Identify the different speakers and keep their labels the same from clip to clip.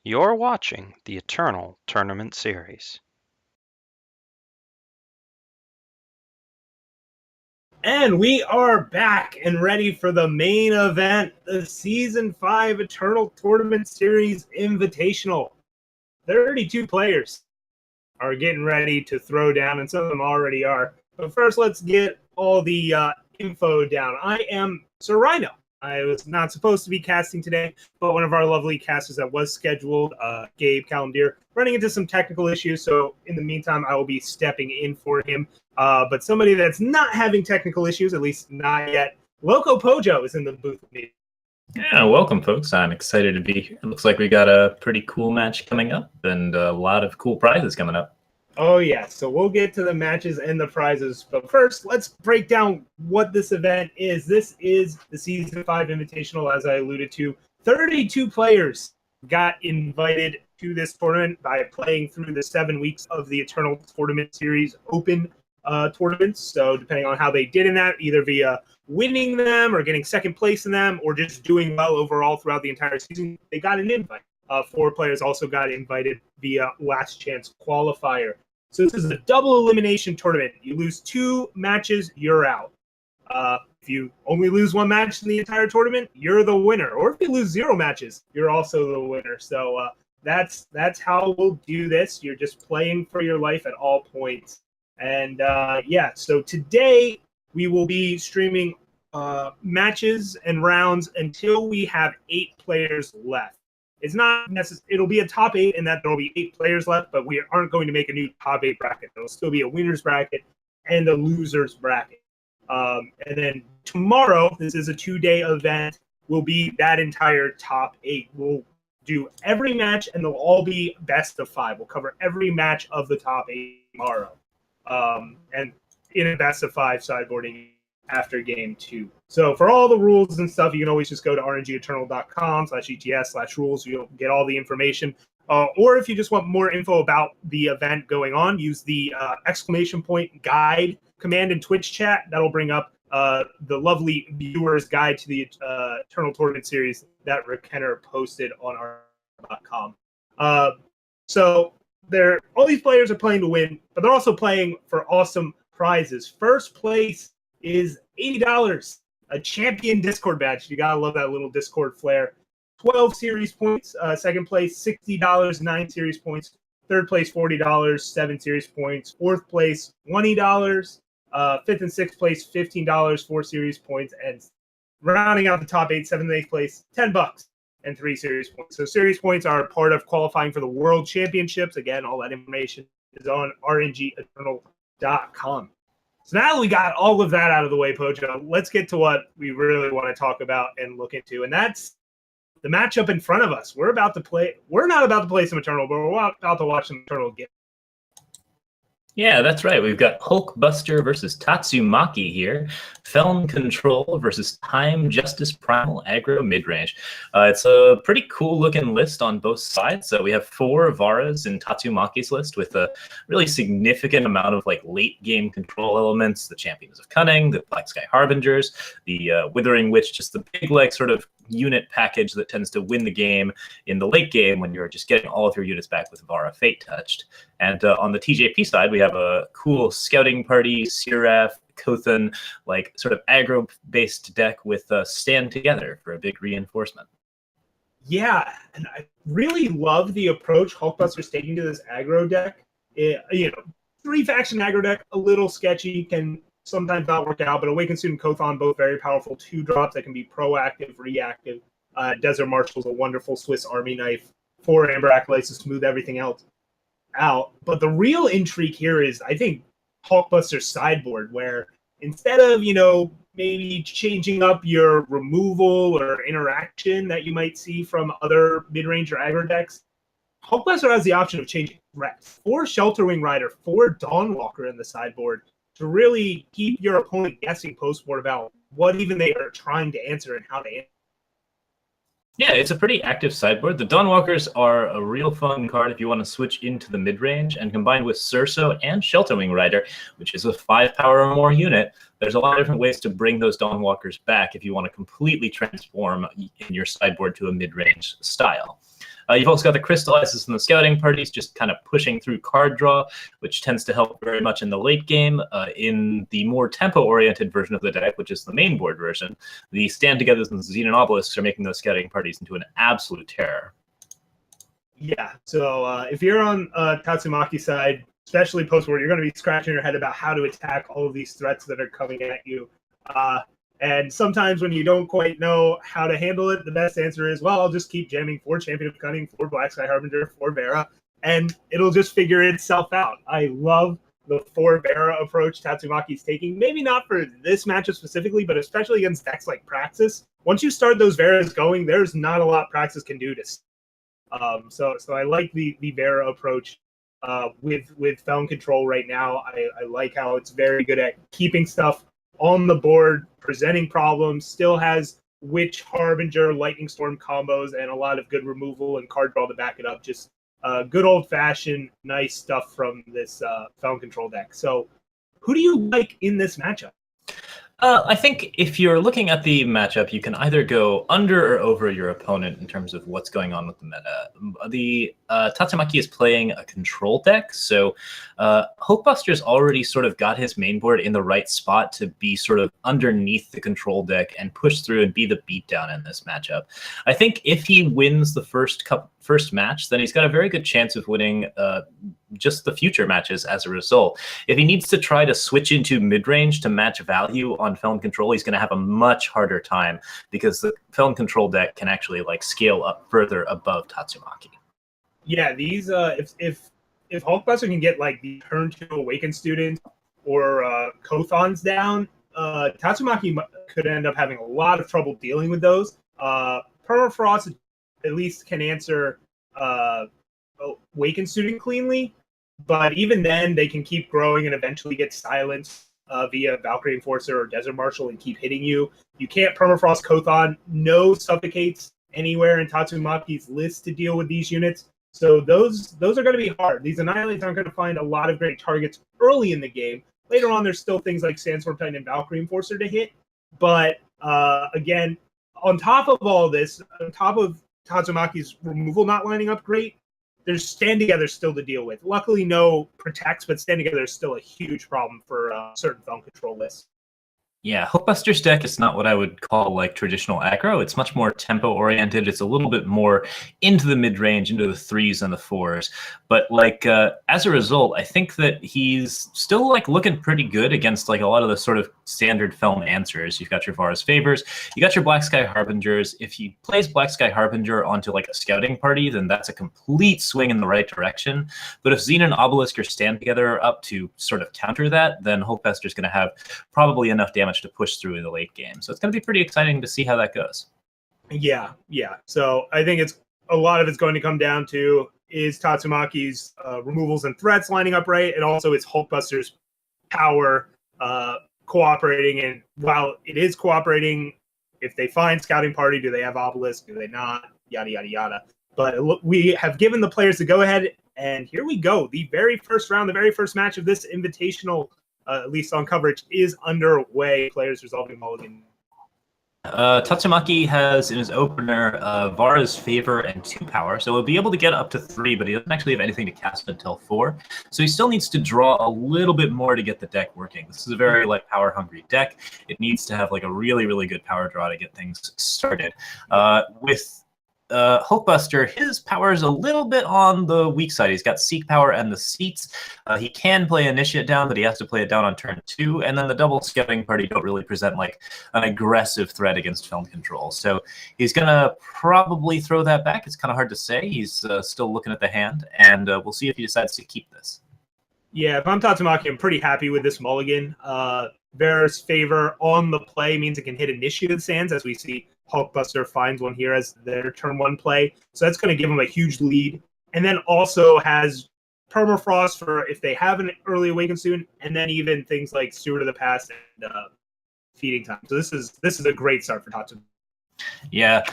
Speaker 1: You're watching the Eternal Tournament Series.
Speaker 2: And we are back and ready for the main event, the Season 5 Eternal Tournament Series Invitational. 32 players are getting ready to throw down, and some of them already are. But first, let's get all the info down. I am Sir Rhino. I was not supposed to be casting today, but one of our lovely casters that was scheduled, Gabe Calendier, running into some technical issues. So in the meantime, I will be stepping in for him. But somebody that's not having technical issues, at least not yet, LocoPojo is in the booth with me.
Speaker 3: Yeah, welcome, folks. I'm excited to be here. It looks like we got a pretty cool match coming up and a lot of cool prizes coming up.
Speaker 2: Oh, yeah. So we'll get to the matches and the prizes. But first, let's break down what this event is. This is the Season 5 Invitational, as I alluded to. 32 players got invited to this tournament by playing through the 7 weeks of the Eternal Tournament Series Open tournaments. So depending on how they did in that, either via winning them or getting second place in them or just doing well overall throughout the entire season, they got an invite. 4 players also got invited via Last Chance Qualifier. So this is a double elimination tournament. You lose 2 matches, you're out. If you only lose 1 match in the entire tournament, you're the winner. Or if you lose 0 matches, you're also the winner. So that's how we'll do this. You're just playing for your life at all points. And so today we will be streaming matches and rounds until we have 8 players left. It's not necessary. It'll be a top 8 in that there will be 8 players left, but we aren't going to make a new top 8 bracket. There'll still be a winners bracket and a losers bracket. And then tomorrow, this is a 2-day event, will be that entire top 8. We'll do every match, and they'll all be best of 5. We'll cover every match of the top 8 tomorrow. And in a best of 5 sideboarding after game 2. So for all the rules and stuff, you can always just go to aReNGeeternal.com/ETS/rules. You'll get all the information. Or if you just want more info about the event going on, use the !guide command in Twitch chat. That'll bring up the lovely viewer's guide to the Eternal Tournament Series that Rick Kenner posted on our.com. So all these players are playing to win, but they're also playing for awesome prizes. First place is $80, a champion Discord badge. You gotta love that little Discord flair. 12 series points. Second place, $60, 9 series points. Third place, $40, 7 series points. Fourth place, $20. Fifth and sixth place, $15, 4 series points. And rounding out the top 8, 7th and 8th place, $10 and 3 series points. So series points are part of qualifying for the World Championships. Again, all that information is on aReNGeeternal.com. So now that we got all of that out of the way, Pojo, let's get to what we really want to talk about and look into, and that's the matchup in front of us. We're not about to play some Eternal, but we're about to watch some Eternal get.
Speaker 3: Yeah, that's right. We've got Hulkbuster versus Tatsumaki here. Felon Control versus Time Justice Primal Aggro Midrange. It's a pretty cool looking list on both sides. So we have 4 Varas in Tatsumaki's list with a really significant amount of late game control elements. The Champions of Cunning, the Black Sky Harbingers, the Withering Witch, just the big sort of unit package that tends to win the game in the late game when you're just getting all of your units back with Vara Fate touched. And on the TJP side, we have a cool Scouting Party, Seraph, Kothan, sort of aggro-based deck with Stand Together for a big reinforcement.
Speaker 2: Yeah, and I really love the approach Hulkbuster's taking to this aggro deck. 3-faction aggro deck, a little sketchy, can sometimes not work out, but Awakened Student Kothan, both very powerful 2-drops that can be proactive, reactive. Desert Marshal's a wonderful Swiss Army knife. 4 Amber Acolytes to smooth everything else out. But the real intrigue here is, I think, Hulkbuster's sideboard, where instead of, maybe changing up your removal or interaction that you might see from other mid-range or aggro decks, Hulkbuster has the option of changing threats. 4 Shelterwing Rider, 4 Dawnwalker in the sideboard, to really keep your opponent guessing post-board about what even they are trying to answer and how to answer.
Speaker 3: Yeah, it's a pretty active sideboard. The Dawnwalkers are a real fun card if you want to switch into the mid-range, and combined with Surso and Shelterwing Rider, which is a 5-power or more unit, there's a lot of different ways to bring those Dawnwalkers back if you want to completely transform in your sideboard to a mid-range style. You've also got the Crystallizes and the Scouting Parties just kind of pushing through card draw, which tends to help very much in the late game. In the more tempo-oriented version of the deck, which is the main board version, the Stand Togethers and the Xenon Obelisks are making those Scouting Parties into an absolute terror.
Speaker 2: Yeah, so if you're on Tatsumaki's side, especially post-war, you're going to be scratching your head about how to attack all of these threats that are coming at you. And sometimes when you don't quite know how to handle it, the best answer is, well, I'll just keep jamming 4 Champion of Cunning, 4 Black Sky Harbinger, 4 Vera, and it'll just figure itself out. I love the 4 Vera approach Tatsumaki's taking. Maybe not for this matchup specifically, but especially against decks like Praxis. Once you start those Veras going, there's not a lot Praxis can do to. So I like the Vera approach with Felon Control right now. I like how it's very good at keeping stuff on the board, presenting problems, still has Witch, Harbinger, Lightning Storm combos, and a lot of good removal and card draw to back it up. Just good old-fashioned nice stuff from this Felon Control deck. So who do you like in this matchup?
Speaker 3: I think if you're looking at the matchup, you can either go under or over your opponent in terms of what's going on with the meta. The Tatsumaki is playing a control deck, so Hulkbuster's already sort of got his main board in the right spot to be sort of underneath the control deck and push through and be the beatdown in this matchup. I think if he wins the first match, then he's got a very good chance of winning just the future matches as a result. If he needs to try to switch into mid-range to match value on Felon Control, he's going to have a much harder time because the Felon Control deck can actually like scale up further above Tatsumaki.
Speaker 2: Yeah, these if Hulkbuster can get like the turn 2 Awakened Student or Kothons down, Tatsumaki could end up having a lot of trouble dealing with those. Permafrost at least can answer Awakened Student cleanly, but even then they can keep growing and eventually get silenced via Valkyrie Enforcer or Desert Marshal and keep hitting you. You can't Permafrost Kothon. No Suffocates anywhere in Tatsumaki's list to deal with these units. So those are going to be hard. These Annihilates aren't going to find a lot of great targets early in the game. Later on, there's still things like Sandstorm Titan and Valkyrie Enforcer to hit. But again, on top of all this, on top of Tatsumaki's removal not lining up great, there's Stand Together still to deal with. Luckily, no Protects, but Stand Together is still a huge problem for certain Felon Control lists.
Speaker 3: Yeah, Hulkbuster's deck is not what I would call like traditional aggro. It's much more tempo-oriented. It's a little bit more into the mid-range, into the 3s and the 4s. But like as a result, I think that he's still like looking pretty good against like a lot of the sort of standard film answers. You've got your Vara's Favors, you got your Black Sky Harbingers. If he plays Black Sky Harbinger onto like a scouting party, then that's a complete swing in the right direction. But if Xenon Obelisk or Stand Together are up to sort of counter that, then Hulkbuster's going to have probably enough damage to push through in the late game. So it's going to be pretty exciting to see how that goes.
Speaker 2: Yeah. So I think a lot of it's going to come down to is Tatsumaki's removals and threats lining up right, and also is Hulkbuster's power cooperating. And while it is cooperating, if they find Scouting Party, do they have Obelisk? Do they not? Yada, yada, yada. But we have given the players the go-ahead, and here we go. The very first round, the very first match of this Invitational, at least on coverage, is underway. Players resolving mulligan.
Speaker 3: Tatsumaki has in his opener Vara's Favor and 2 power, so he'll be able to get up to 3, but he doesn't actually have anything to cast until 4. So he still needs to draw a little bit more to get the deck working. This is a very like power-hungry deck. It needs to have like a really, really good power draw to get things started. With Hulkbuster, his power is a little bit on the weak side. He's got Seek Power and the Seats. He can play Initiate down, but he has to play it down on turn 2. And then the double Scouting Party don't really present like an aggressive threat against Felon Control. So he's going to probably throw that back. It's kind of hard to say. He's still looking at the hand, and we'll see if he decides to keep this.
Speaker 2: Yeah, if I'm Tatsumaki, I'm pretty happy with this mulligan. Vera's Favor on the play means it can hit Initiative Sands, as we see Hulkbuster finds one here as their turn 1 play. So that's going to give them a huge lead. And then also has Permafrost for if they have an early Awakened Student, and then even things like Steward of the Past and Feeding Time. So this is a great start for Tatsumaki.
Speaker 3: Yeah,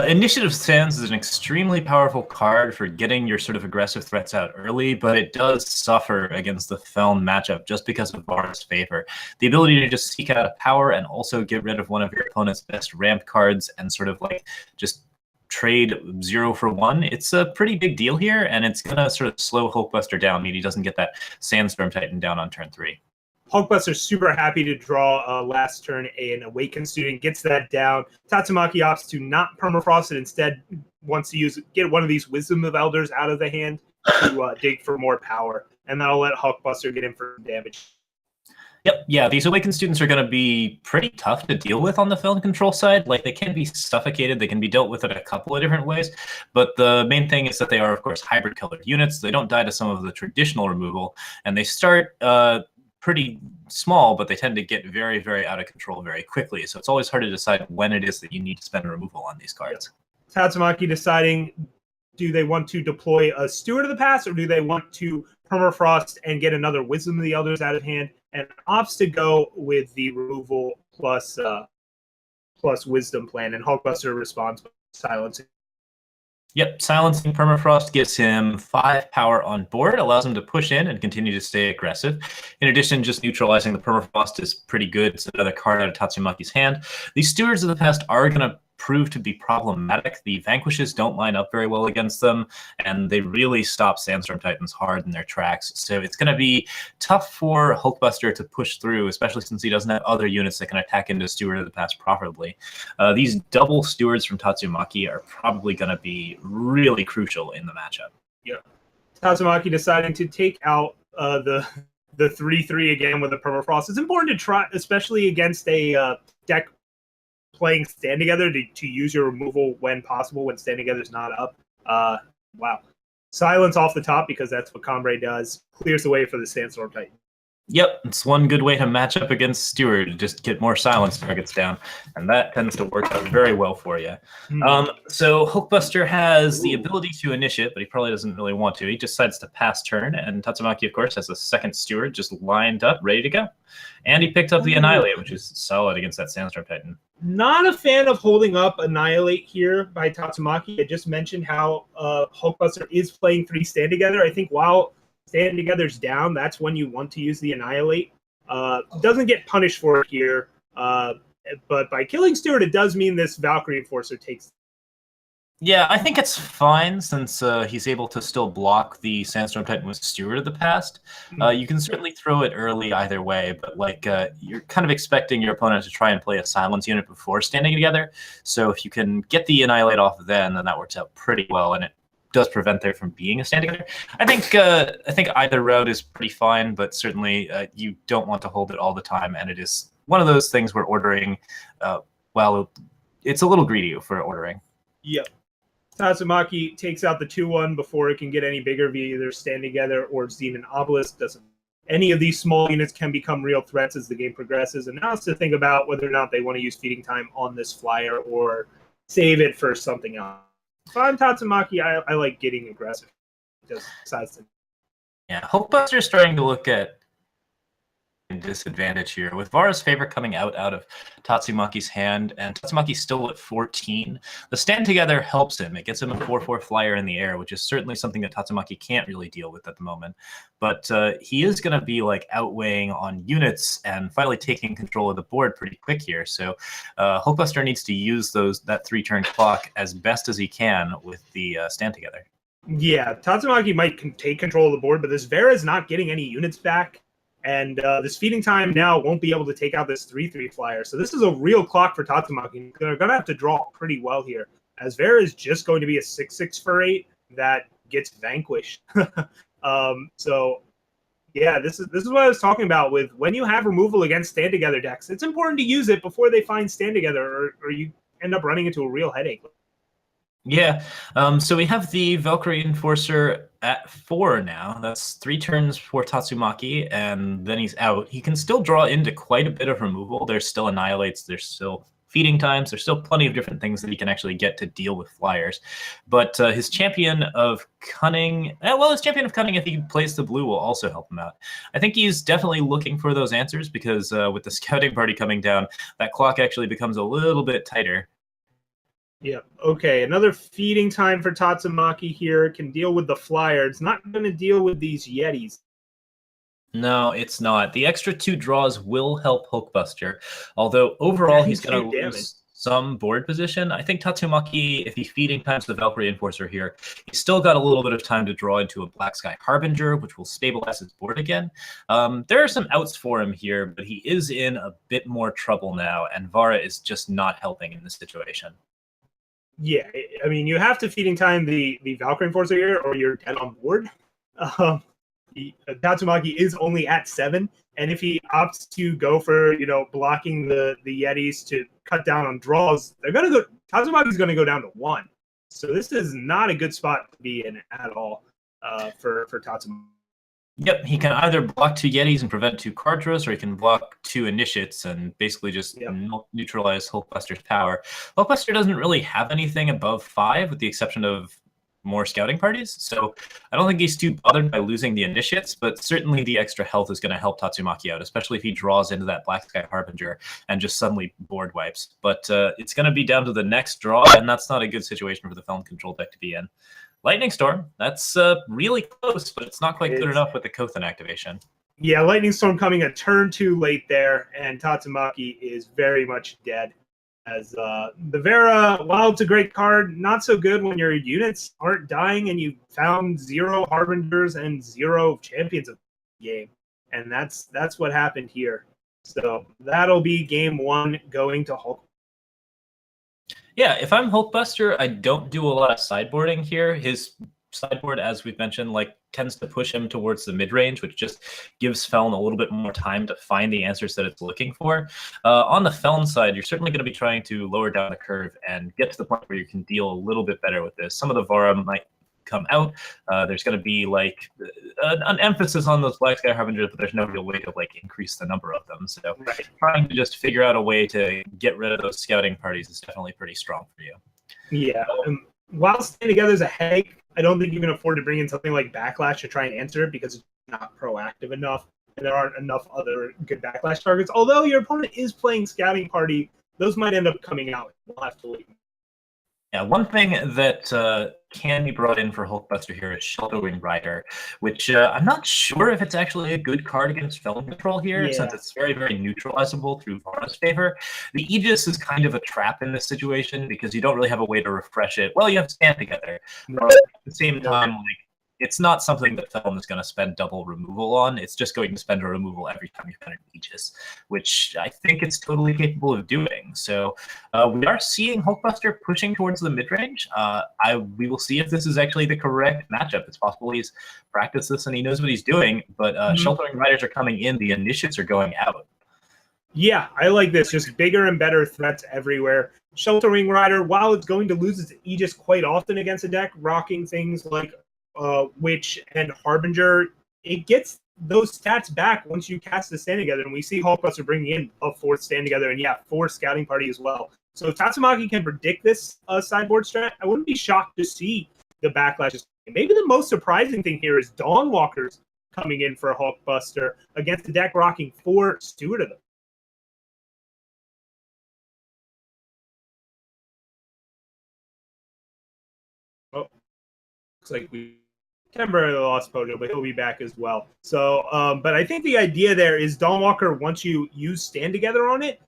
Speaker 3: Initiative Sands is an extremely powerful card for getting your sort of aggressive threats out early, but it does suffer against the Felon matchup just because of Vara's Favor. The ability to just seek out a power and also get rid of one of your opponent's best ramp cards and sort of like just trade 0 for 1, it's a pretty big deal here, and it's going to sort of slow Hulkbuster down, meaning he doesn't get that Sandstorm Titan down on turn 3.
Speaker 2: Hulkbuster's super happy to draw last turn an Awakened Student, gets that down. Tatsumaki opts to not permafrost and instead wants to get one of these Wisdom of Elders out of the hand to dig for more power. And that'll let Hulkbuster get in for damage.
Speaker 3: Yep, yeah, these Awakened Students are going to be pretty tough to deal with on the Film Control side. Like, they can be suffocated, they can be dealt with in a couple of different ways, but the main thing is that they are, of course, hybrid-colored units. They don't die to some of the traditional removal, and they start pretty small, but they tend to get very, very out of control very quickly. So it's always hard to decide when it is that you need to spend a removal on these cards.
Speaker 2: Tatsumaki deciding, do they want to deploy a Steward of the Past, or do they want to permafrost and get another Wisdom of the Elders out of hand, and opts to go with the removal plus Wisdom plan, and Hulkbuster responds by silencing.
Speaker 3: Yep, silencing permafrost gives him 5 power on board, allows him to push in and continue to stay aggressive. In addition, just neutralizing the permafrost is pretty good. It's another card out of Tatsumaki's hand. These Stewards of the Past are going to prove to be problematic. The Vanquishes don't line up very well against them, and they really stop Sandstorm Titans hard in their tracks. So it's going to be tough for Hulkbuster to push through, especially since he doesn't have other units that can attack into Steward of the Past profitably. These double Stewards from Tatsumaki are probably going to be really crucial in the matchup.
Speaker 2: Yeah, Tatsumaki deciding to take out the 3/3 again with a permafrost. It's important to try, especially against a deck playing Stand Together, to use your removal when possible, when Stand Together is not up. Wow. Silence off the top, because that's what Combrei does. Clears the way for the Sandstorm Titan.
Speaker 3: Yep, it's one good way to match up against Steward, just get more silence targets down, and that tends to work out very well for you. So Hulkbuster has the ability to initiate, but he probably doesn't really want to. He decides to pass turn, and Tatsumaki, of course, has a second Steward just lined up, ready to go. And he picked up the Annihilate, which is solid against that Sandstorm Titan.
Speaker 2: Not a fan of holding up Annihilate here by Tatsumaki. I just mentioned how Hulkbuster is playing 3 Stand Together. I think while Stand Together's down, that's when you want to use the Annihilate. Doesn't get punished for it here, but by killing Steward, it does mean this Valkyrie Enforcer takes.
Speaker 3: Yeah, I think it's fine since he's able to still block the Sandstorm Titan with Steward of the Past. You can certainly throw it early either way, but like you're kind of expecting your opponent to try and play a Silence unit before Standing Together. So if you can get the Annihilate off then that works out pretty well, and it does prevent there from being a Stand Together. I think either route is pretty fine, but certainly you don't want to hold it all the time, and it is one of those things where ordering, well, it's a little greedy for ordering.
Speaker 2: Yep. Tatsumaki takes out the 2/1 before it can get any bigger via either Stand Together or Demon Obelisk. Any of these small units can become real threats as the game progresses, and now it's to think about whether or not they want to use Feeding Time on this flyer or save it for something else. If I'm Tatsumaki, I like getting aggressive.
Speaker 3: Yeah, Hulkbuster's starting to look at disadvantage here with Vara's Favor coming out of Tatsumaki's hand, and Tatsumaki's still at 14. The Stand Together helps him. It gets him a 4/4 flyer in the air, which is certainly something that Tatsumaki can't really deal with at the moment. But he is going to be like outweighing on units and finally taking control of the board pretty quick here. So Hulkbuster needs to use that 3-turn clock as best as he can with the Stand Together.
Speaker 2: Yeah, Tatsumaki might take control of the board, but this Vera is not getting any units back. And this Feeding Time now won't be able to take out this 3/3 flyer. So this is a real clock for Tatsumaki. They're going to have to draw pretty well here, as Vera is just going to be a 6/6 for 8 that gets vanquished. So, yeah, this is what I was talking about with when you have removal against Stand Together decks. It's important to use it before they find Stand Together, or you end up running into a real headache.
Speaker 3: Yeah, so we have the Valkyrie Enforcer at 4 now. That's 3 turns for Tatsumaki, and then he's out. He can still draw into quite a bit of removal. There's still Annihilates, there's still Feeding Times, there's still plenty of different things that he can actually get to deal with flyers. But his Champion of Cunning, if he plays the blue, will also help him out. I think he's definitely looking for those answers, because with the Scouting Party coming down, that clock actually becomes a little bit tighter.
Speaker 2: Yeah, okay, another Feeding Time for Tatsumaki here. Can deal with the flyer. It's not going to deal with these Yetis.
Speaker 3: No, it's not. The extra 2 draws will help Hulkbuster, although overall he's going to lose some board position. I think Tatsumaki, if he feeding times the Valkyrie Enforcer here, he's still got a little bit of time to draw into a Black Sky Harbinger, which will stabilize his board again. There are some outs for him here, but he is in a bit more trouble now, and Vara is just not helping in this situation.
Speaker 2: Yeah, I mean, you have to feeding time the Valkyrie Enforcer here, or you're dead on board. Tatsumaki is only at 7, and if he opts to go for blocking the Yetis to cut down on draws, they're gonna go. Tatsumaki's gonna go down to 1. So this is not a good spot to be in at all for Tatsumaki.
Speaker 3: Yep, he can either block 2 Yetis and prevent 2 card draws, or he can block 2 Initiates and basically just neutralize Hulkbuster's power. Hulkbuster doesn't really have anything above 5, with the exception of more scouting parties, so I don't think he's too bothered by losing the Initiates, but certainly the extra health is going to help Tatsumaki out, especially if he draws into that Black Sky Harbinger and just suddenly board wipes. But it's going to be down to the next draw, and that's not a good situation for the Film Control deck to be in. Lightning Storm, that's really close, but it's not quite good enough with the Kothan activation.
Speaker 2: Yeah, Lightning Storm coming a turn too late there, and Tatsumaki is very much dead. As the Vera, while it's a great card, not so good when your units aren't dying and you found 0 Harbingers and 0 Champions of the game. And that's what happened here. So that'll be game 1 going to Hulk.
Speaker 3: Yeah, if I'm Hulkbuster, I don't do a lot of sideboarding here. His sideboard, as we've mentioned, tends to push him towards the mid-range, which just gives Feln a little bit more time to find the answers that it's looking for. On the Feln side, you're certainly going to be trying to lower down the curve and get to the point where you can deal a little bit better with this. Some of the Vara might come out. There's going to be an emphasis on those Black Sky Harbingers, but there's no real way to increase the number of them. So trying to just figure out a way to get rid of those scouting parties is definitely pretty strong for you.
Speaker 2: Yeah. While staying together is a headache, I don't think you can afford to bring in something like Backlash to try and answer it because it's not proactive enough, and there aren't enough other good Backlash targets. Although your opponent is playing Scouting Party, those might end up coming out. We'll have to wait.
Speaker 3: Yeah, one thing that can be brought in for Hulkbuster here is Shelterwing Rider, which I'm not sure if it's actually a good card against Film Control here, since it's very, very neutralizable through Vara's favor. The Aegis is kind of a trap in this situation because you don't really have a way to refresh it. Well, you have to stand together. But at the same time, it's not something that Feln is going to spend double removal on. It's just going to spend a removal every time you spend an Aegis, which I think it's totally capable of doing. So we are seeing Hulkbuster pushing towards the mid-range. We will see if this is actually the correct matchup. It's possible he's practiced this and he knows what he's doing, but Sheltering Riders are coming in. The Initiates are going out.
Speaker 2: Yeah, I like this. Just bigger and better threats everywhere. Sheltering Rider, while it's going to lose its Aegis quite often against a deck, rocking things like Witch and Harbinger, it gets those stats back once you cast the Stand Together, and we see Hulkbuster bringing in a 4th Stand Together, and 4 Scouting Party as well. So if Tatsumaki can predict this sideboard strat, I wouldn't be shocked to see the backlashes. Maybe the most surprising thing here is Dawnwalkers coming in for Hulkbuster against the deck rocking 4 Steward of them. Oh, looks like we temporarily lost Pojo, but he'll be back as well. So, but I think the idea there is Dawnwalker, once you use Stand Together on it,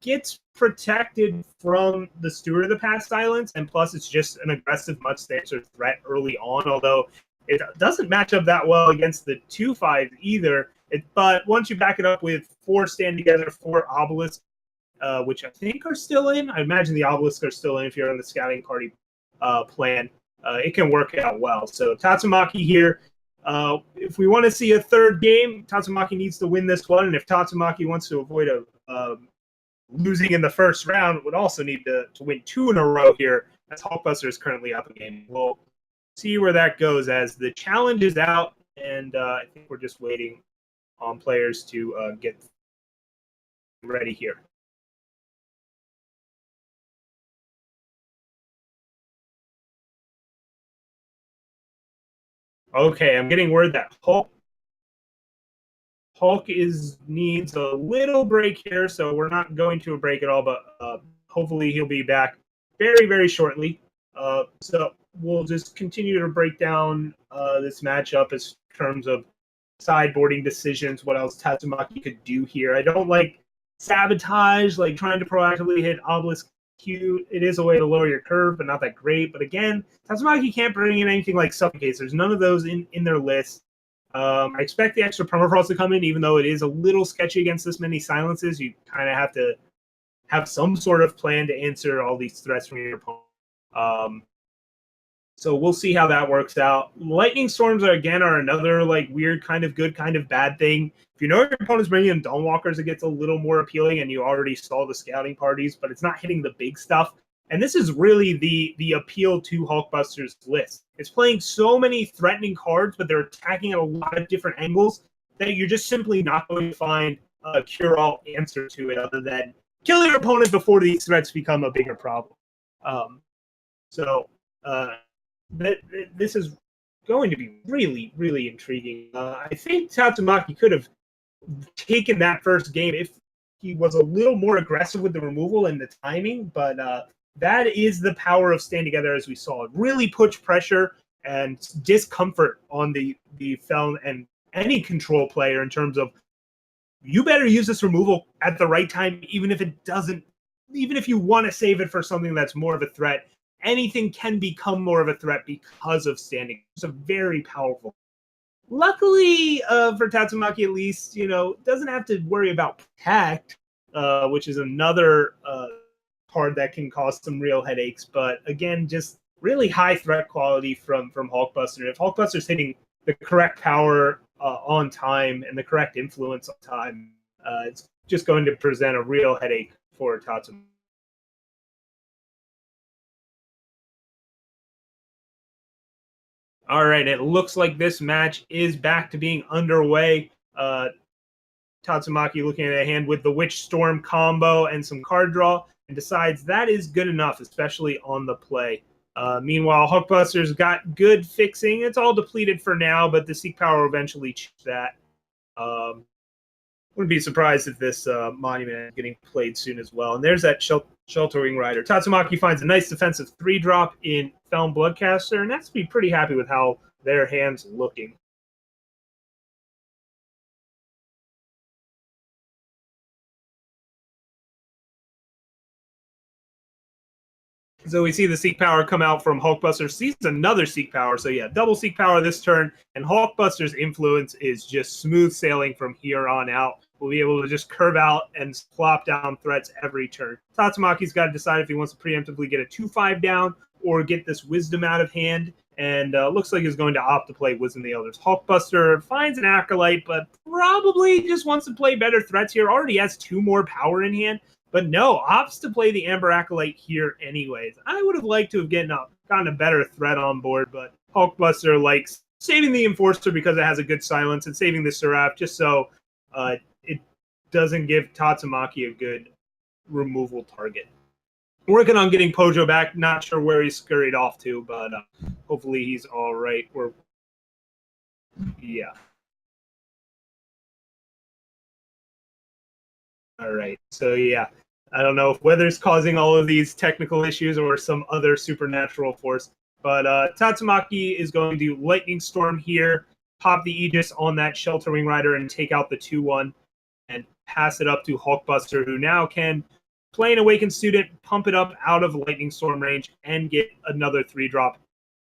Speaker 2: gets protected from the Steward of the Past Silence, and plus it's just an aggressive much stancer threat early on, although it doesn't match up that well against the 2/5 either. But once you back it up with 4 Stand Together, 4 Obelisks, which I think are still in. I imagine the Obelisks are still in if you're on the Scouting Party plan. It can work out well. So Tatsumaki here, if we want to see a 3rd game, Tatsumaki needs to win this one. And if Tatsumaki wants to avoid losing in the first round, would also need to win 2 in a row here, as Hulkbuster is currently up a game. We'll see where that goes as the challenge is out, and I think we're just waiting on players to get ready here. Okay, I'm getting word that Hulk needs a little break here, so we're not going to a break at all, but hopefully he'll be back very, very shortly. So we'll just continue to break down this matchup in terms of sideboarding decisions, what else Tatsumaki could do here. I don't like sabotage, like trying to proactively hit Obelisk cute. It is a way to lower your curve, but not that great. But again, Tatsumaki can't bring in anything like Suffocates. There's none of those in their list. I expect the extra Permafrost to come in, even though it is a little sketchy against this many silences. You kind of have to have some sort of plan to answer all these threats from your opponent. So we'll see how that works out. Lightning Storms are another like weird kind of good, kind of bad thing. If you know your opponent's bringing in Dawnwalkers, it gets a little more appealing, and you already stall the scouting parties, but it's not hitting the big stuff. And this is really the appeal to Hulkbuster's list. It's playing so many threatening cards, but they're attacking at a lot of different angles that you're just simply not going to find a cure-all answer to it other than kill your opponent before these threats become a bigger problem. This is going to be really, really intriguing. I think Tatsumaki could have taken that first game if he was a little more aggressive with the removal and the timing, but that is the power of staying together, as we saw. It really puts pressure and discomfort on the Feln and any control player in terms of you better use this removal at the right time, even if you want to save it for something that's more of a threat. Anything can become more of a threat because of standing. It's a very powerful. Luckily, for Tatsumaki at least, doesn't have to worry about Protect, which is another card that can cause some real headaches. But again, just really high threat quality from Hulkbuster. If Hulkbuster's hitting the correct power on time and the correct influence on time, it's just going to present a real headache for Tatsumaki. All right, it looks like this match is back to being underway. Tatsumaki looking at a hand with the Witch Storm combo and some card draw, and decides that is good enough, especially on the play. Meanwhile, Hulkbuster's got good fixing. It's all depleted for now, but the Seek Power will eventually change that. Wouldn't be surprised if this Monument is getting played soon as well. And there's that Sheltering Rider. Tatsumaki finds a nice defensive 3-drop in Feln Bloodcaster, and that's to be pretty happy with how their hand's looking. So we see the Seek Power come out from Hulkbuster, sees another Seek Power. So yeah, double Seek Power this turn, and Hulkbuster's influence is just smooth sailing from here on out. We'll be able to just curve out and plop down threats every turn. Tatsumaki's got to decide if he wants to preemptively get a 2-5 down or get this Wisdom out of hand, and looks like he's going to opt to play Wisdom the Elders. Hulkbuster finds an Acolyte, but probably just wants to play better threats here. Already has 2 more power in hand. But no, opts to play the Amber Acolyte here anyways. I would have liked to have gotten a better threat on board, but Hulkbuster likes saving the Enforcer because it has a good silence and saving the Seraph just so it doesn't give Tatsumaki a good removal target. Working on getting Pojo back. Not sure where he scurried off to, but hopefully he's all right. Yeah. All right. So yeah. I don't know if weather's causing all of these technical issues or some other supernatural force. But Tatsumaki is going to Lightning Storm here, pop the Aegis on that Sheltering Rider, and take out the 2-1 and pass it up to Hulkbuster, who now can play an Awakened Student, pump it up out of Lightning Storm range, and get another 3-drop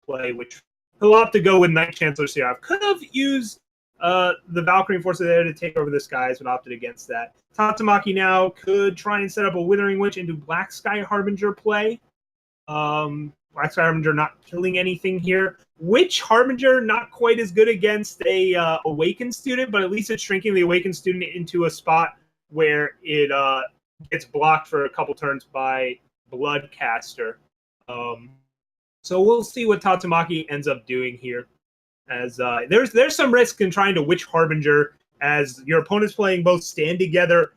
Speaker 2: play, which he'll opt to go with Night Chancellor Seraph. Could have used the Valkyrie Enforcer there to take over the skies, but opted against that. Tatsumaki now could try and set up a Withering Witch into Black Sky Harbinger play. Black Sky Harbinger not killing anything here. Witch Harbinger not quite as good against a Awakened Student, but at least it's shrinking the Awakened Student into a spot where it gets blocked for a couple turns by Bloodcaster. So we'll see what Tatsumaki ends up doing here. As there's some risk in trying to Witch Harbinger as your opponent's playing both Stand Together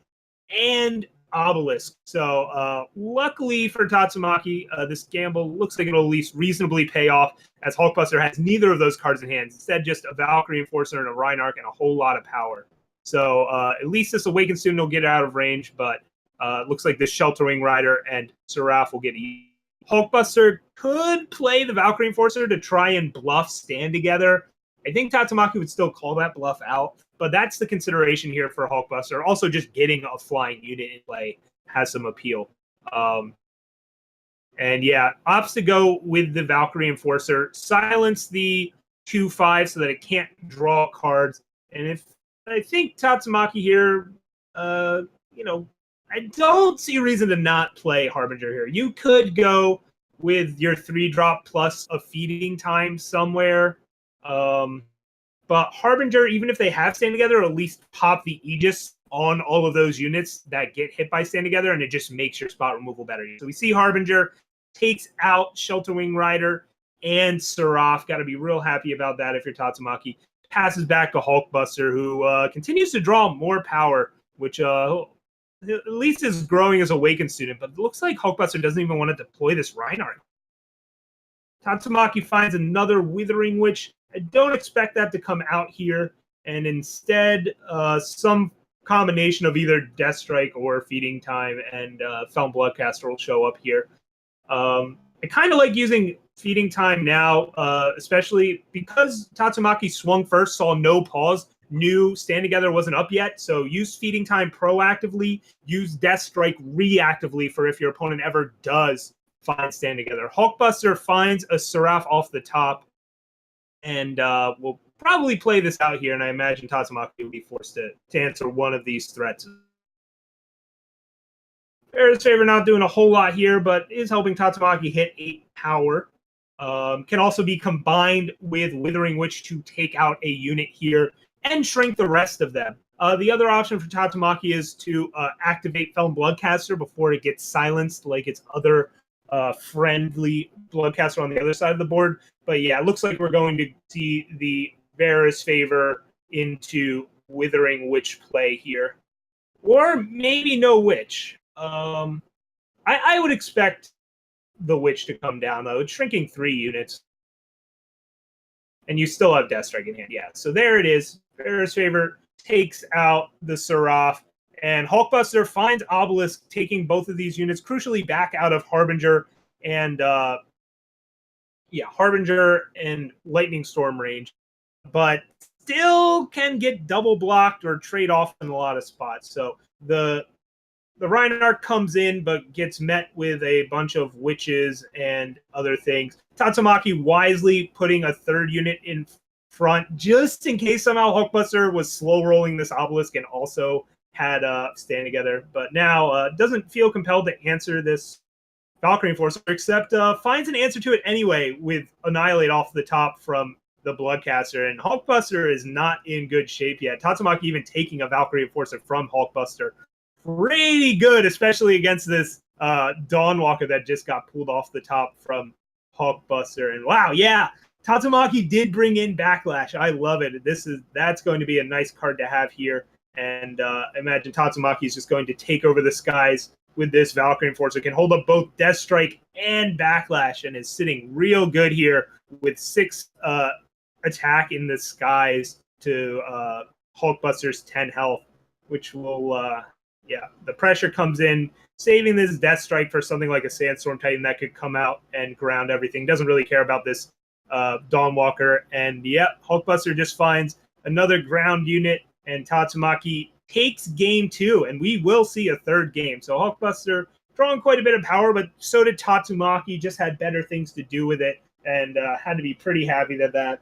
Speaker 2: and Obelisk. So luckily for Tatsumaki, this gamble looks like it'll at least reasonably pay off, as Hulkbuster has neither of those cards in hand. Instead, just a Valkyrie Enforcer and a Rheinarch and a whole lot of power. So at least this Awakened Student will get out of range, but looks like this Sheltering Rider and Seraph will get eaten. Hulkbuster could play the Valkyrie Enforcer to try and bluff Stand Together. I think Tatsumaki would still call that bluff out, but that's the consideration here for Hulkbuster. Also, just getting a flying unit in play has some appeal. And yeah, opts to go with the Valkyrie Enforcer, silence the 2/5 so that it can't draw cards. And if I think Tatsumaki here, you know, I don't see a reason to not play Harbinger here. You could go with your 3-drop plus a feeding time somewhere. But Harbinger, even if they have Stand Together, at least pop the Aegis on all of those units that get hit by Stand Together, and it just makes your spot removal better. So we see Harbinger takes out Shelter Wing Rider and Seraph. Got to be real happy about that if you're Tatsumaki. Passes back to Hulkbuster, who continues to draw more power, which at least is growing as a Awakened student, but it looks like Hulkbuster doesn't even want to deploy this Rhino. Tatsumaki finds another Withering Witch. I don't expect that to come out here, and instead some combination of either Death Strike or Feeding Time and Felon Bloodcaster will show up here. I kind of like using Feeding Time now, especially because Tatsumaki swung first, saw no pause, knew Stand Together wasn't up yet, so use Feeding Time proactively, use Death Strike reactively for if your opponent ever does find Stand Together. Hulkbuster finds a Seraph off the top, and we'll probably play this out here, and I imagine Tatsumaki will be forced to answer one of these threats. Fair's Favor not doing a whole lot here, but is helping Tatsumaki hit 8 power. Can also be combined with Withering Witch to take out a unit here and shrink the rest of them. The other option for Tatsumaki is to activate Felon Bloodcaster before it gets silenced like its other friendly Bloodcaster on the other side of the board. But yeah, it looks like we're going to see the Fair's Favor into Withering Witch play here. Or maybe no Witch. I would expect the Witch to come down, though. It's shrinking 3 units. And you still have Death Strike in hand. Yeah, so there it is. Fair's Favor takes out the Seraph. And Hulkbuster finds Obelisk, taking both of these units crucially back out of Harbinger and Harbinger and Lightning Storm range, but still can get double blocked or trade off in a lot of spots. So the Reinhardt comes in, but gets met with a bunch of witches and other things. Tatsumaki wisely putting a 3rd unit in front, just in case somehow Hulkbuster was slow rolling this Obelisk and also had Stand Together. But now doesn't feel compelled to answer this Valkyrie Enforcer, except finds an answer to it anyway with Annihilate off the top from the Bloodcaster. And Hulkbuster is not in good shape yet. Tatsumaki even taking a Valkyrie Enforcer from Hulkbuster. Pretty good, especially against this Dawnwalker that just got pulled off the top from Hulkbuster. And wow, yeah, Tatsumaki did bring in Backlash. I love it. That's going to be a nice card to have here. And imagine Tatsumaki is just going to take over the skies with this Valkyrie Enforcer. Can hold up both Death Strike and Backlash, and is sitting real good here with 6 attack in the skies to Hulkbuster's 10 health, which will the pressure comes in, saving this Death Strike for something like a Sandstorm Titan that could come out and ground everything. Doesn't really care about this Dawnwalker. And Hulkbuster just finds another ground unit, and Tatsumaki takes game 2, and we will see a 3rd game. So Hulkbuster drawing quite a bit of power, but so did Tatsumaki, just had better things to do with it, and had to be pretty happy that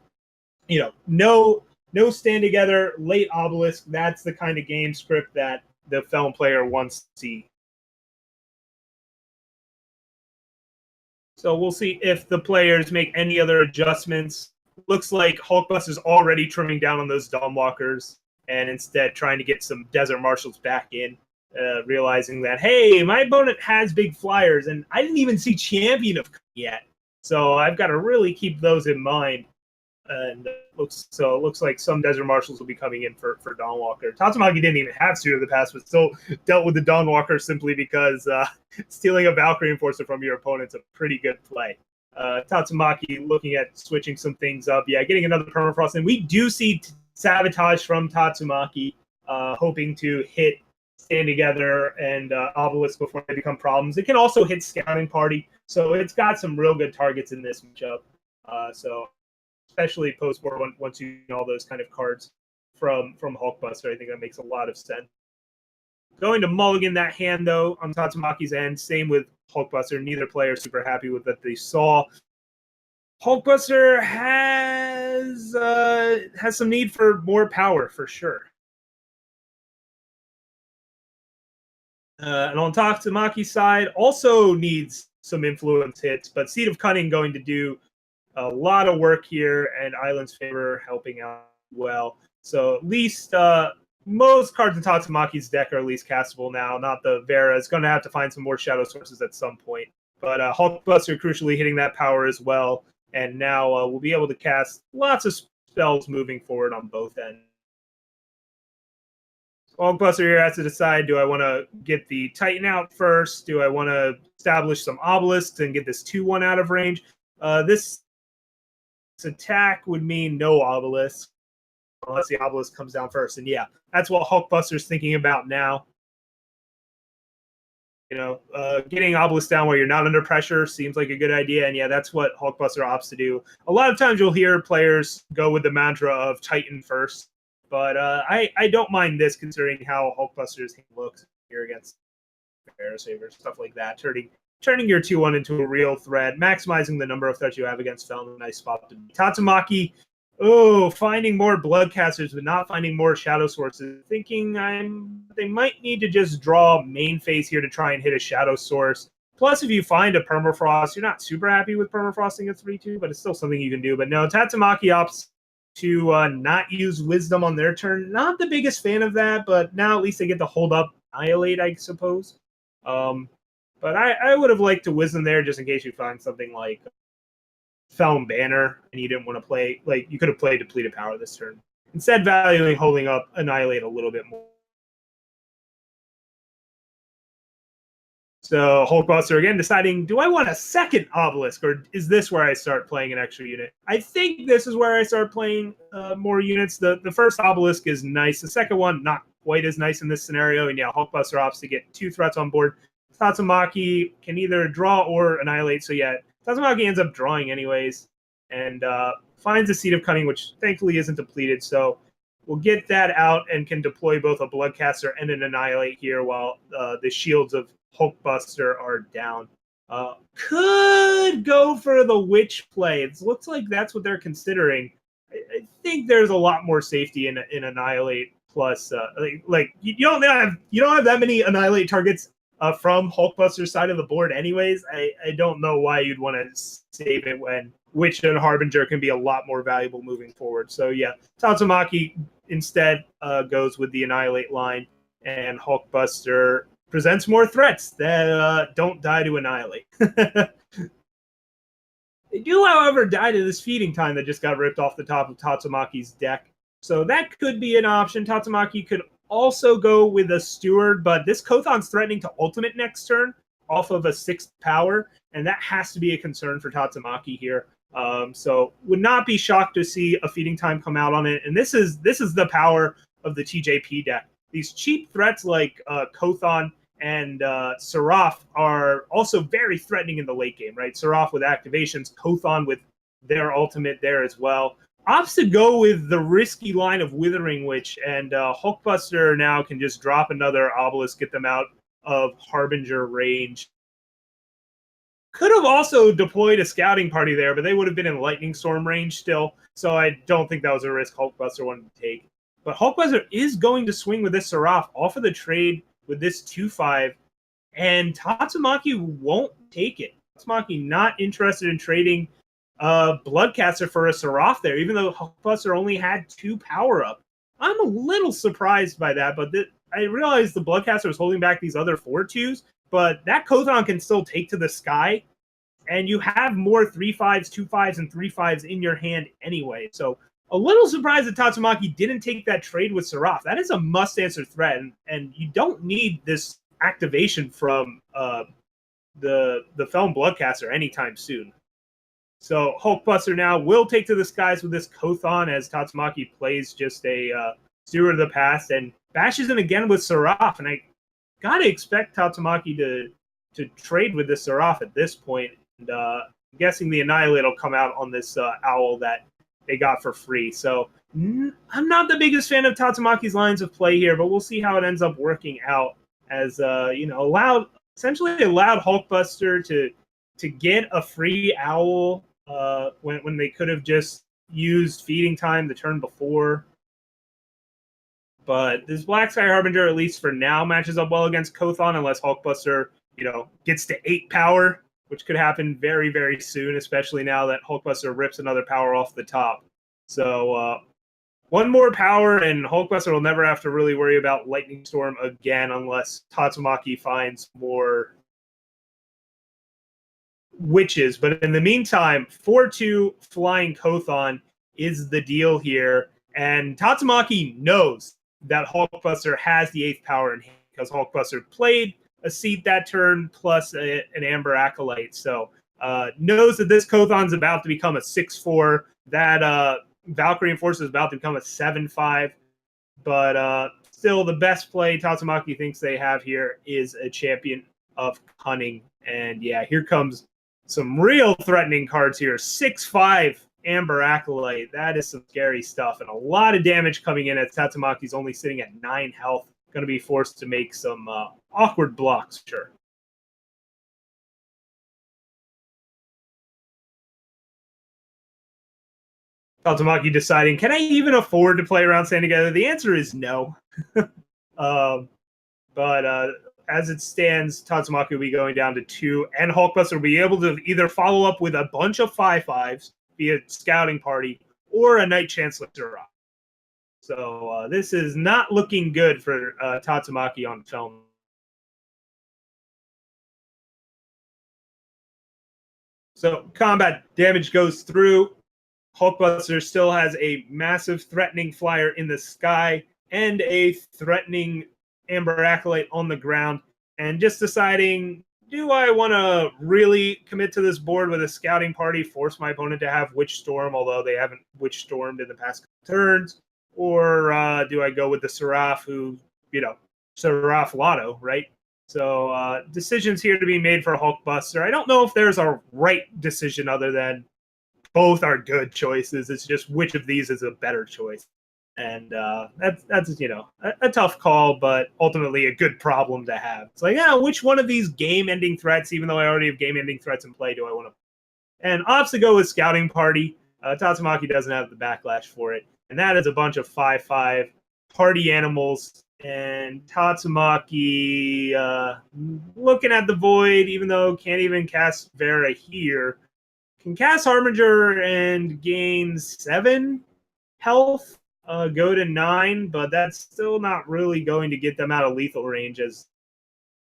Speaker 2: no Stand Together, late Obelisk. That's the kind of game script that the Felon player wants to see. So we'll see if the players make any other adjustments. Looks like Hulkbuster's already trimming down on those Dawnwalkers and instead trying to get some Desert Marshals back in, realizing that, hey, my opponent has big flyers, and I didn't even see Champion of yet. So I've got to really keep those in mind. And it looks like some Desert Marshals will be coming in for Dawnwalker. Tatsumaki didn't even have Student of the Past, but still dealt with the Dawnwalker simply because stealing a Valkyrie Enforcer from your opponent's a pretty good play. Tatsumaki looking at switching some things up. Yeah, getting another Permafrost. And we do see Sabotage from Tatsumaki, hoping to hit Stand Together and Obelisk before they become problems. It can also hit Scouting Party, so it's got some real good targets in this matchup. So especially post-war, once you know all those kind of cards from Hulkbuster, I think that makes a lot of sense. Going to mulligan that hand, though, on Tatsumaki's end. Same with Hulkbuster. Neither player super happy with what they saw. Hulkbuster has some need for more power, for sure. And on Tatsumaki's side, also needs some influence hits, but Seed of Cunning going to do a lot of work here, and Island's Favor helping out well. So at least most cards in Tatsumaki's deck are at least castable now, not the Vera. It's going to have to find some more shadow sources at some point. But Hulkbuster crucially hitting that power as well, and now we'll be able to cast lots of spells moving forward on both ends. Hulkbuster here has to decide, do I want to get the Titan out first? Do I want to establish some obelisks and get this 2-1 out of range? This attack would mean no obelisk, unless the obelisk comes down first. And yeah, that's what Hulkbuster's thinking about now. You know, getting obelisk down where you're not under pressure seems like a good idea. And yeah, that's what Hulkbuster opts to do. A lot of times you'll hear players go with the mantra of Titan first. But I don't mind this, considering how Hulkbuster's looks here against Saver, stuff like that. Turning your 2-1 into a real threat, maximizing the number of threats you have against Feln, a nice spot to be. Tatsumaki, finding more Bloodcasters, but not finding more Shadow Sources. Thinking they might need to just draw main phase here to try and hit a Shadow Source. Plus, if you find a Permafrost, you're not super happy with Permafrosting a 3-2, but it's still something you can do. But no, Tatsumaki opts to not use Wisdom on their turn. Not the biggest fan of that, but now at least they get to hold up Annihilate, I suppose. But I would have liked to Wisdom there just in case you find something like Feln Banner and you didn't want to play, like you could have played Depleted Power this turn. Instead, valuing holding up Annihilate a little bit more. So Hulkbuster again deciding, do I want a second obelisk, or is this where I start playing an extra unit? I think this is where I start playing more units. The first obelisk is nice. The second one, not quite as nice in this scenario. And yeah, Hulkbuster opts to get 2 threats on board. Tatsumaki can either draw or annihilate. So yeah, Tatsumaki ends up drawing anyways, and finds a Seed of Cunning, which thankfully isn't depleted. So we'll get that out and can deploy both a Bloodcaster and an Annihilate here while the shields of Hulkbuster are down. Could go for the Witch play. It looks like that's what they're considering. I think there's a lot more safety in Annihilate plus. Like you don't have that many Annihilate targets from Hulkbuster's side of the board, anyways. I don't know why you'd want to save it when Witch and Harbinger can be a lot more valuable moving forward. So yeah, Tatsumaki instead goes with the Annihilate line, and Hulkbuster presents more threats that don't die to Annihilate. They do, however, die to this Feeding Time that just got ripped off the top of Tatsumaki's deck. So that could be an option. Tatsumaki could also go with a Steward, but this Kothon's threatening to ultimate next turn off of a 6th power, and that has to be a concern for Tatsumaki here. So would not be shocked to see a Feeding Time come out on it. And this is the power of the TJP deck. These cheap threats like Kothon and Seraph are also very threatening in the late game, right? Seraph with activations, Kothon with their ultimate there as well. Opts to go with the risky line of Withering Witch, and Hulkbuster now can just drop another obelisk, get them out of Harbinger range. Could have also deployed a scouting party there, but they would have been in Lightning Storm range still, so I don't think that was a risk Hulkbuster wanted to take. But Hulkbuster is going to swing with this Seraph off of the trade with this 2-5, and Tatsumaki won't take it. Tatsumaki not interested in trading Bloodcaster for a Seraph there, even though Hulkbuster only had 2 power-up. I'm a little surprised by that, but I realized the Bloodcaster was holding back these other 4-2s, but that Kothon can still take to the sky, and you have more 3-5s, 2-5s, and 3-5s in your hand anyway. So a little surprised that Tatsumaki didn't take that trade with Seraph. That is a must-answer threat, and you don't need this activation from the Feln Bloodcaster anytime soon. So Hulkbuster now will take to the skies with this Kothon as Tatsumaki plays just a Steward of the Past and bashes in again with Seraph. And I gotta expect Tatsumaki to trade with this Seraph at this point. And I'm guessing the Annihilate will come out on this Owl that they got for free. So I'm not the biggest fan of Tatsumaki's lines of play here, but we'll see how it ends up working out. has essentially allowed Hulkbuster to get a free owl when they could have just used feeding time the turn before. But this Black Sky Harbinger, at least for now, matches up well against Kothon unless Hulkbuster, gets to 8 power, which could happen very, very soon, especially now that Hulkbuster rips another power off the top. So one more power, and Hulkbuster will never have to really worry about Lightning Storm again unless Tatsumaki finds more witches. But in the meantime, 4-2 Flying Kothon is the deal here, and Tatsumaki knows that Hulkbuster has the 8th power in hand because Hulkbuster played a seat that turn plus an Amber Acolyte. So knows that this Kothon's about to become a 6-4. That Valkyrie Enforcer is about to become a 7-5. But still, the best play Tatsumaki thinks they have here is a Champion of Cunning. And yeah, here comes some real threatening cards here. 6-5 Amber Acolyte. That is some scary stuff. And a lot of damage coming in as Tatsumaki's only sitting at 9 health. Going to be forced to make some awkward blocks, sure. Tatsumaki deciding, can I even afford to play around staying together? The answer is no. But as it stands, Tatsumaki will be going down to 2, and Hulkbuster will be able to either follow up with a bunch of 5-5s via Scouting Party or a Knight Chancellor Sirach. So this is not looking good for Tatsumaki on film. So combat damage goes through. Hulkbuster still has a massive threatening flyer in the sky and a threatening Amber Acolyte on the ground. And just deciding, do I want to really commit to this board with a Scouting Party, force my opponent to have Witch Storm, although they haven't Witch Stormed in the past turns? Or do I go with the Seraph who, Seraph Lotto, right? So decisions here to be made for Hulkbuster. I don't know if there's a right decision other than both are good choices. It's just which of these is a better choice. And that's a tough call, but ultimately a good problem to have. It's like, which one of these game-ending threats, even though I already have game-ending threats in play, do I want to? And opts to go with Scouting Party. Tatsumaki doesn't have the backlash for it. And that is a bunch of 5-5 party animals. And Tatsumaki, looking at the void, even though can't even cast Vera here, can cast Harbinger and gain 7 health, go to 9, but that's still not really going to get them out of lethal range as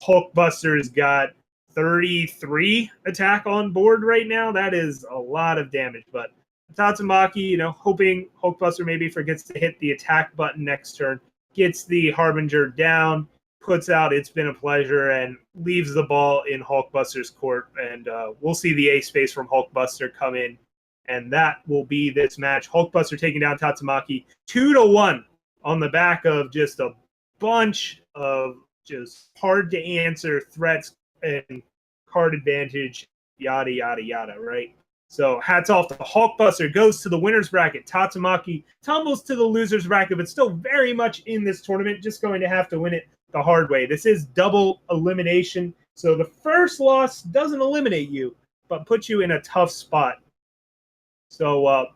Speaker 2: Hulkbuster's got 33 attack on board right now. That is a lot of damage, but Tatsumaki, hoping Hulkbuster maybe forgets to hit the attack button next turn, gets the Harbinger down, puts out "It's been a pleasure," and leaves the ball in Hulkbuster's court. And we'll see the A space from Hulkbuster come in, and that will be this match. Hulkbuster taking down Tatsumaki 2-1 on the back of just a bunch of just hard to answer threats and card advantage, yada, yada, yada, right? So hats off to Hulkbuster, goes to the winner's bracket. Tatsumaki tumbles to the loser's bracket, but still very much in this tournament, just going to have to win it the hard way. This is double elimination, so the first loss doesn't eliminate you, but puts you in a tough spot. So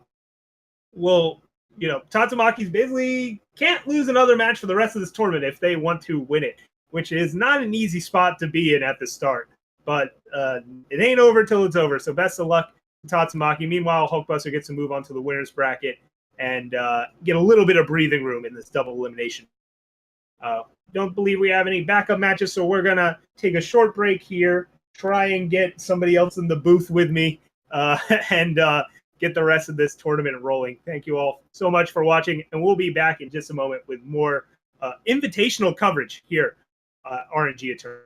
Speaker 2: Tatsumaki's basically can't lose another match for the rest of this tournament if they want to win it, which is not an easy spot to be in at the start. But it ain't over till it's over, so best of luck to Tatsumaki. Meanwhile, Hulkbuster gets to move on to the winner's bracket and get a little bit of breathing room in this double elimination. Don't believe we have any backup matches, so we're going to take a short break here, try and get somebody else in the booth with me, and get the rest of this tournament rolling. Thank you all so much for watching, and we'll be back in just a moment with more invitational coverage here, aReNGee Eternal.